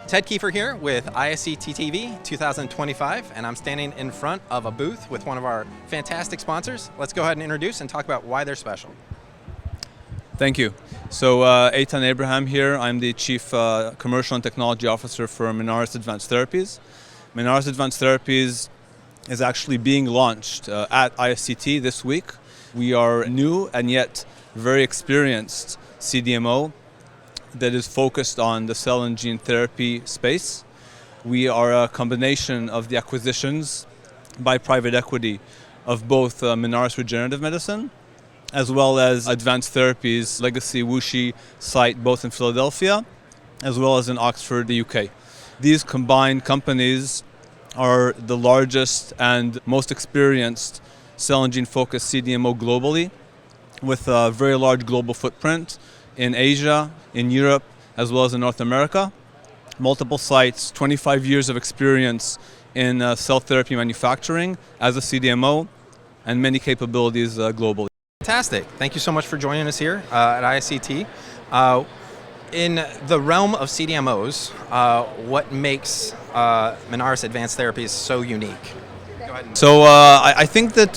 Ted Kiefer here with ISCT TV 2025, and I'm standing in front of a booth with one of our fantastic sponsors. Let's go ahead and introduce and talk about why they're special. Thank you. So Eytan Abraham here. I'm the Chief Commercial and Technology Officer for Minaris Advanced Therapies. Minaris Advanced Therapies is actually being launched at ISCT this week. We are new and yet very experienced CDMO that is focused on the cell and gene therapy space. We are a combination of the acquisitions by private equity of both Minaris Regenerative Medicine as well as Advanced Therapies legacy WuXi site both in Philadelphia as well as in Oxford, the UK. These combined companies are the largest and most experienced cell and gene focused CDMO globally, with a very large global footprint in Asia, in Europe, as well as in North America. Multiple sites, 25 years of experience in cell therapy manufacturing as a CDMO, and many capabilities globally. Fantastic. Thank you so much for joining us here at ISCT. In the realm of CDMOs, what makes Minaris Advanced Therapies so unique? So I think that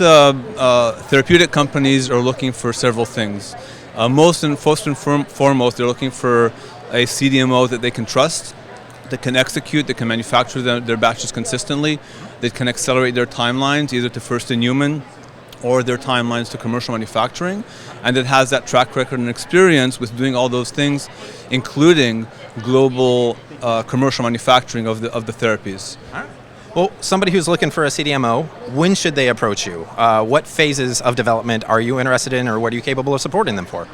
therapeutic companies are looking for several things. Most and foremost, they're looking for a CDMO that they can trust, that can execute, that can manufacture their batches consistently, that can accelerate their timelines either to first in human or their timelines to commercial manufacturing, and that has that track record and experience with doing all those things, including global commercial manufacturing of the therapies. All right. Well, somebody who's looking for a CDMO, when should they approach you? What phases of development are you interested in, or what are you capable of supporting them for?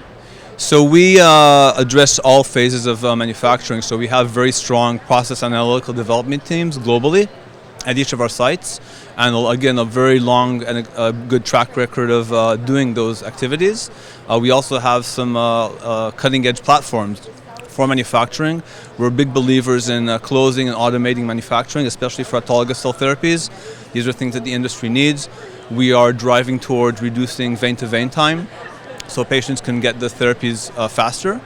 So we address all phases of manufacturing. So we have very strong process analytical development teams globally at each of our sites, and again, a very long and a good track record of doing those activities. We also have some cutting-edge platforms for manufacturing. We're big believers in closing and automating manufacturing, especially for autologous cell therapies. These are things that the industry needs. We are driving towards reducing vein-to-vein time so patients can get the therapies faster.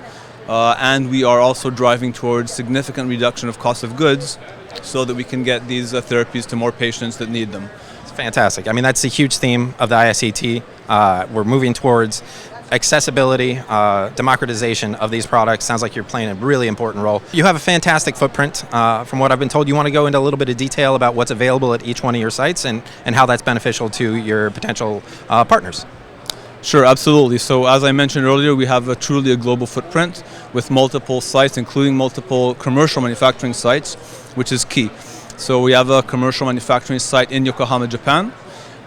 And we are also driving towards significant reduction of cost of goods so that we can get these therapies to more patients that need them. It's fantastic. I mean, that's a huge theme of the ISCT. We're moving towards accessibility, democratization of these products. Sounds like you're playing a really important role. You have a fantastic footprint. From what I've been told, you want to go into a little bit of detail about what's available at each one of your sites and how that's beneficial to your potential partners. Sure, absolutely. So as I mentioned earlier, we have truly a global footprint with multiple sites, including multiple commercial manufacturing sites, which is key. So we have a commercial manufacturing site in Yokohama, Japan.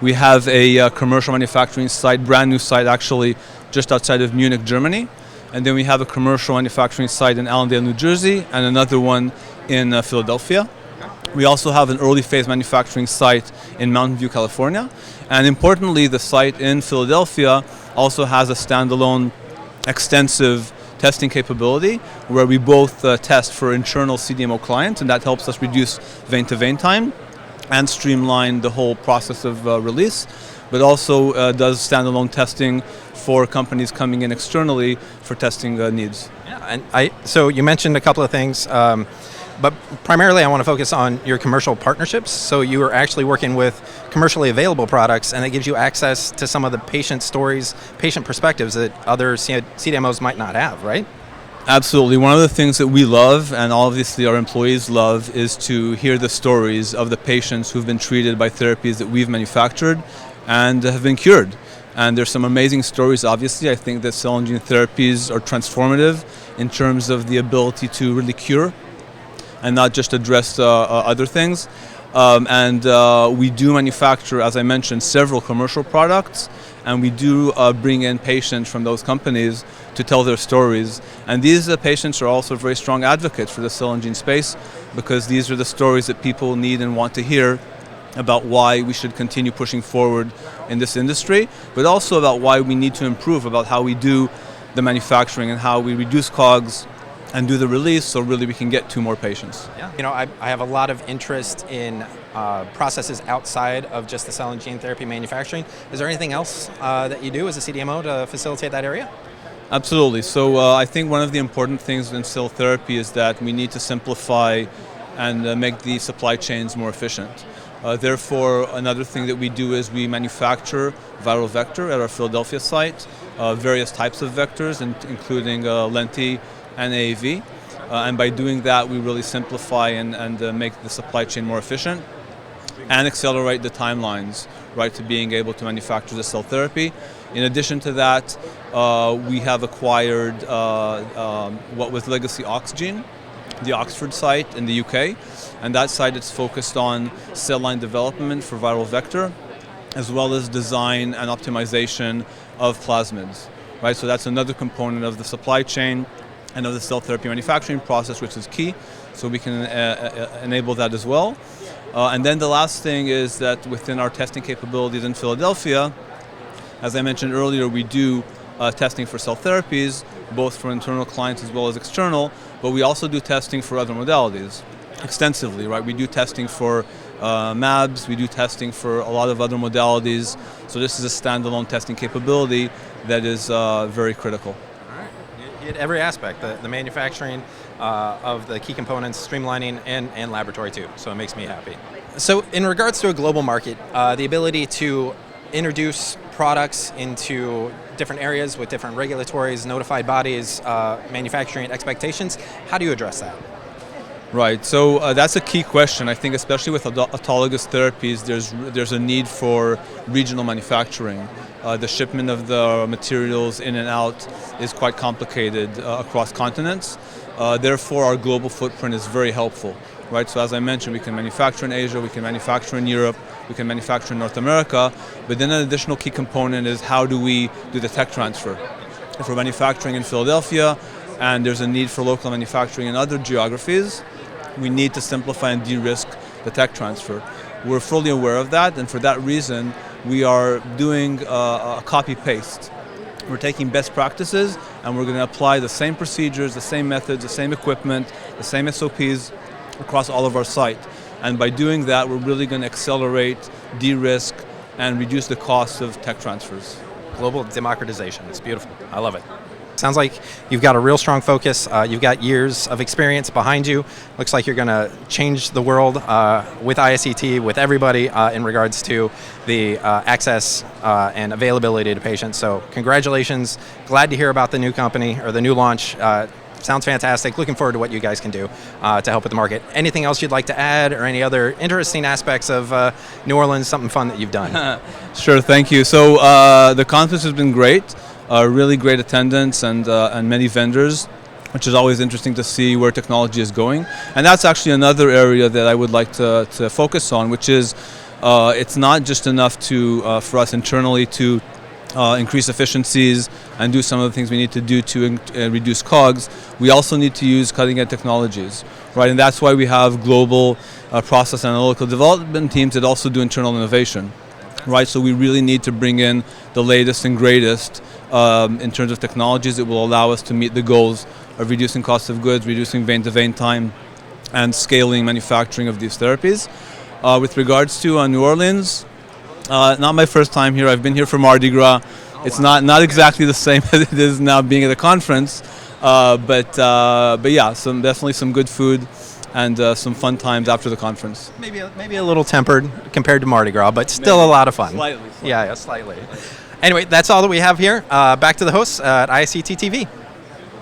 We have a commercial manufacturing site, brand new site actually, just outside of Munich, Germany. And then we have a commercial manufacturing site in Allendale, New Jersey, and another one in Philadelphia. We also have an early phase manufacturing site in Mountain View, California. And importantly, the site in Philadelphia also has a standalone extensive testing capability where we both test for internal CDMO clients, and that helps us reduce vein-to-vein time and streamline the whole process of release, but also does standalone testing for companies coming in externally for testing needs. Yeah, and so you mentioned a couple of things, but primarily I want to focus on your commercial partnerships. So you are actually working with commercially available products, and it gives you access to some of the patient stories, patient perspectives that other CDMOs might not have, right? Absolutely. One of the things that we love, and obviously our employees love, is to hear the stories of the patients who've been treated by therapies that we've manufactured and have been cured. And there's some amazing stories, obviously. I think that cell and gene therapies are transformative in terms of the ability to really cure and not just address other things. We do manufacture, as I mentioned, several commercial products, and we do bring in patients from those companies to tell their stories. And these patients are also very strong advocates for the cell and gene space, because these are the stories that people need and want to hear about why we should continue pushing forward in this industry, but also about why we need to improve about how we do the manufacturing and how we reduce COGS and do the release so really we can get to more patients. Yeah, you know, I have a lot of interest in processes outside of just the cell and gene therapy manufacturing. Is there anything else that you do as a CDMO to facilitate that area? Absolutely. So I think one of the important things in cell therapy is that we need to simplify and make the supply chains more efficient. Therefore, another thing that we do is we manufacture viral vector at our Philadelphia site, various types of vectors, including lenti and AAV. And by doing that, we really simplify and make the supply chain more efficient and accelerate the timelines, right, to being able to manufacture the cell therapy. In addition to that, we have acquired what was Legacy Oxgene, the Oxford site in the UK, and that site is focused on cell line development for viral vector, as well as design and optimization of plasmids, right? So that's another component of the supply chain and of the cell therapy manufacturing process, which is key, so we can enable that as well. And then the last thing is that within our testing capabilities in Philadelphia, as I mentioned earlier, we do testing for cell therapies, both for internal clients as well as external, but we also do testing for other modalities extensively, right? We do testing for MABs, we do testing for a lot of other modalities, so this is a standalone testing capability that is very critical. All right. You hit every aspect, the manufacturing of the key components, streamlining, and laboratory too, so it makes me happy. So in regards to a global market, the ability to introduce products into different areas with different regulatories, notified bodies, manufacturing expectations, how do you address that? Right, so that's a key question. I think especially with autologous therapies, there's a need for regional manufacturing. The shipment of the materials in and out is quite complicated across continents. Therefore, our global footprint is very helpful. Right, so as I mentioned, we can manufacture in Asia, we can manufacture in Europe, we can manufacture in North America, but then an additional key component is how do we do the tech transfer? If we're manufacturing in Philadelphia and there's a need for local manufacturing in other geographies, we need to simplify and de-risk the tech transfer. We're fully aware of that, and for that reason, we are doing a copy-paste. We're taking best practices and we're going to apply the same procedures, the same methods, the same equipment, the same SOPs across all of our site. And by doing that, we're really going to accelerate, de-risk, and reduce the cost of tech transfers. Global democratization. It's beautiful. I love it. Sounds like you've got a real strong focus. You've got years of experience behind you. Looks like you're going to change the world with ISCT, with everybody in regards to the access and availability to patients. So congratulations. Glad to hear about the new company or the new launch. Sounds fantastic. Looking forward to what you guys can do to help with the market. Anything else you'd like to add or any other interesting aspects of New Orleans, something fun that you've done? Sure, thank you. So the conference has been great. Really great attendance and many vendors, which is always interesting to see where technology is going. And that's actually another area that I would like to focus on, which is it's not just enough to for us internally to increase efficiencies and do some of the things we need to do to reduce COGS. We also need to use cutting-edge technologies, right? And that's why we have global process analytical development teams that also do internal innovation, right? So we really need to bring in the latest and greatest in terms of technologies that will allow us to meet the goals of reducing cost of goods, reducing vein-to-vein time, and scaling manufacturing of these therapies. With regards to New Orleans, not my first time here. I've been here for Mardi Gras. It's not exactly the same as it is now being at a conference, but yeah, definitely some good food and some fun times after the conference. Maybe a little tempered compared to Mardi Gras, but still a lot of fun. Slightly. Yeah, slightly. Anyway, that's all that we have here. Back to the hosts at ISCT TV.